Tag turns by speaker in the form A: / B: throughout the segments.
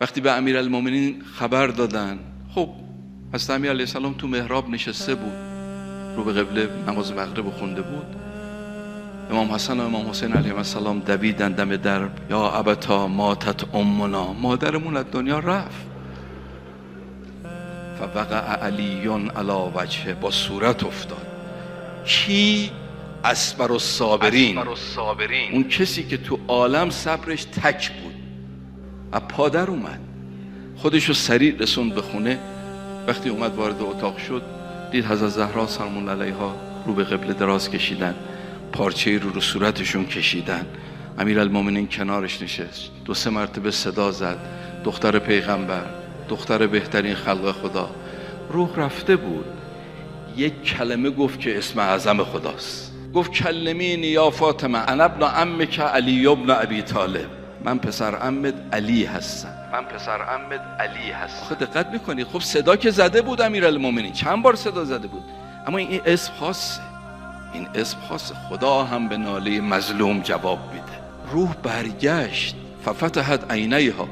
A: وقتی به امیرالمومنین خبر دادن، خب حضرت امیر علیه السلام تو محراب نشسته بود، رو به قبله نماز مغرب خونده بود. امام حسن و امام حسین علیهم السلام دویدن دم در، یا ابتا ماتت امنا، مادرمون از دنیا رفت. فوقع علی علی وجهه، با صورت افتاد. کی؟ اصبر الصابرین، اون کسی که تو عالم صبرش تک بود، از پادر اومد، خودشو سریع رسوند به خونه. وقتی اومد وارد اتاق شد، دید حضرت زهرا سلام الله علیها رو به قبله دراز کشیدن، پارچه‌ای رو صورتشون کشیدن. امیرالمومنین کنارش نشست، 2-3 مرتبه صدا زد، دختر پیغمبر، دختر بهترین خلق خدا. روح رفته بود. یک کلمه گفت که اسم اعظم خداست. گفت کلمینی یا فاطمه انا ابن عمک علی ابن ابی طالب، من پسر عمت علی هستم. آخه دقت میکنید، خب صدا که زده بود امیرالمومنین، چند بار صدا زده بود، اما این اسم خاصه، این اسم خاصه. خدا هم به ناله مظلوم جواب میده. روح برگشت. ففتحت عینیها،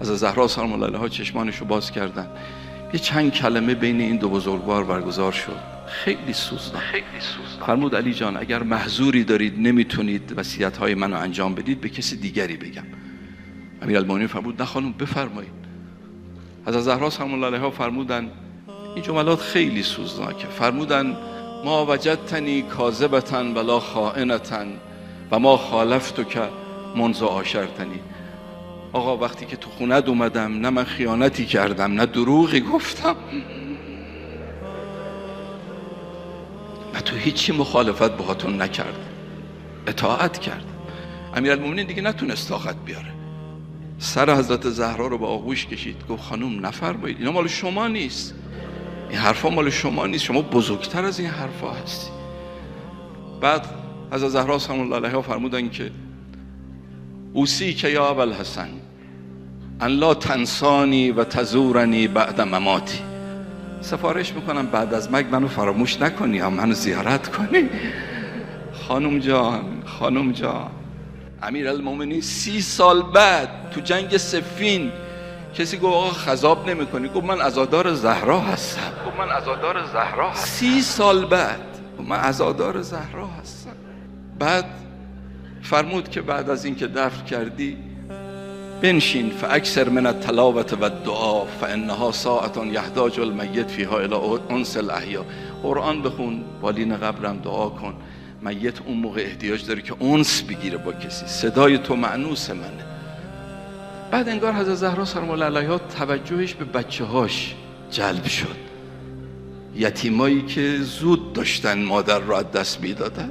A: از زهرا سلام الله علیها چشمانشو باز کردن. یه چند کلمه بین این دو بزرگوار برگزار شد، خیلی سوزناک. فرمود علی جان اگر محظوری دارید نمیتونید وصیت‌های منو انجام بدید، به کسی دیگری بگم. امیرالمومنین فرمود نه خانم بفرمایید. حضرت زهرا سلام الله علیها فرمودن، این جملات خیلی سوزناکه، فرمودن ما وجدتنی کاذبة ولا خائنة و ما خالفتک منذ عاشرتنی. آقا وقتی که تو خونت اومدم، نه من خیانتی کردم نه دروغی گفتم، نه تو هیچی مخالفت باهاتون نکردم، اطاعت کردم. امیرالمومنین دیگه نتونست طاقت بیاره، سر حضرت زهرا رو به آغوش کشید، گفت خانم نفرمایید، اینا مال شما نیست، این حرفا مال شما نیست، شما بزرگتر از این حرفا هستی. بعد حضرت زهرا سلام الله علیها فرمودن که اوصیک یا ابوالحسن ان لا تنسانی و تزورنی بعد مماتی، سفارش میکنم بعد از مرگ منو فراموش نکنی یا منو زیارت کنی. خانم جان امیرالمومنین 30 سال بعد تو جنگ صفین کسی گفت آقا خضاب نمیکنی؟ گفت من عزادار زهرا هستم. 30 سال بعد من عزادار زهرا هستم. بعد فرمود که بعد از این که دفن کردی بنشین، فاکثر من التلاوة و الدعاء فانها ساعة یحتاج المیت فیها الی انس الاحیا، قرآن بخون، بالین قبرم دعا کن، میت اون موقع احتیاج داره که انس بگیره با کسی، صدای تو مأنوس منه. بعد انگار حضرت زهرا سلام الله علیها توجهش به بچه‌هاش جلب شد، یتیمایی که زود داشتن مادر رو از دست میدادن،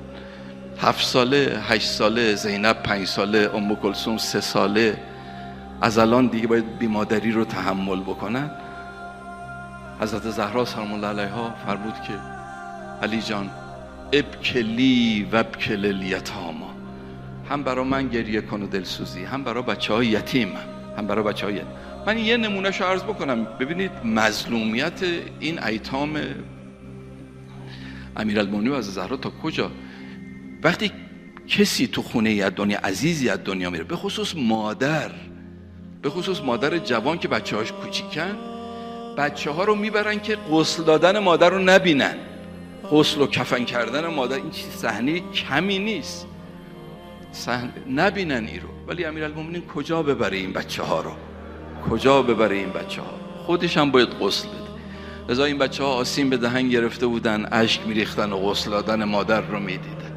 A: 7 ساله، 8 ساله، زینب 5 ساله، ام کلثوم 3 ساله، از الان دیگه باید بیمادری رو تحمل بکنن. حضرت زهرا سلام الله علیها فرمود که علی جان ابکلی و ابکل الیتاما، هم برای من گریه کن و دلسوزی، هم برای بچه‌های یتیم، من یه نمونهشو عرض بکنم ببینید مظلومیت این ایتام امیرالمومنین و حضرت زهرا تا کجا. وقتی کسی تو خونه از دنیا، عزیزی از دنیا میره، به خصوص مادر جوان که بچه‌هاش کوچیکن، بچه‌ها رو میبرن که غسل دادن مادر رو نبینن، غسل و کفن کردن مادر، این چیز صحنه کمی نیست، نبینن این رو. ولی امیرالمومنین کجا ببره این بچه‌ها رو؟ خودش هم باید غسل بده. لذا این بچه‌ها آسیم به دهن گرفته بودن، اشک میریختن و غسل دادن مادر رو میدیدن.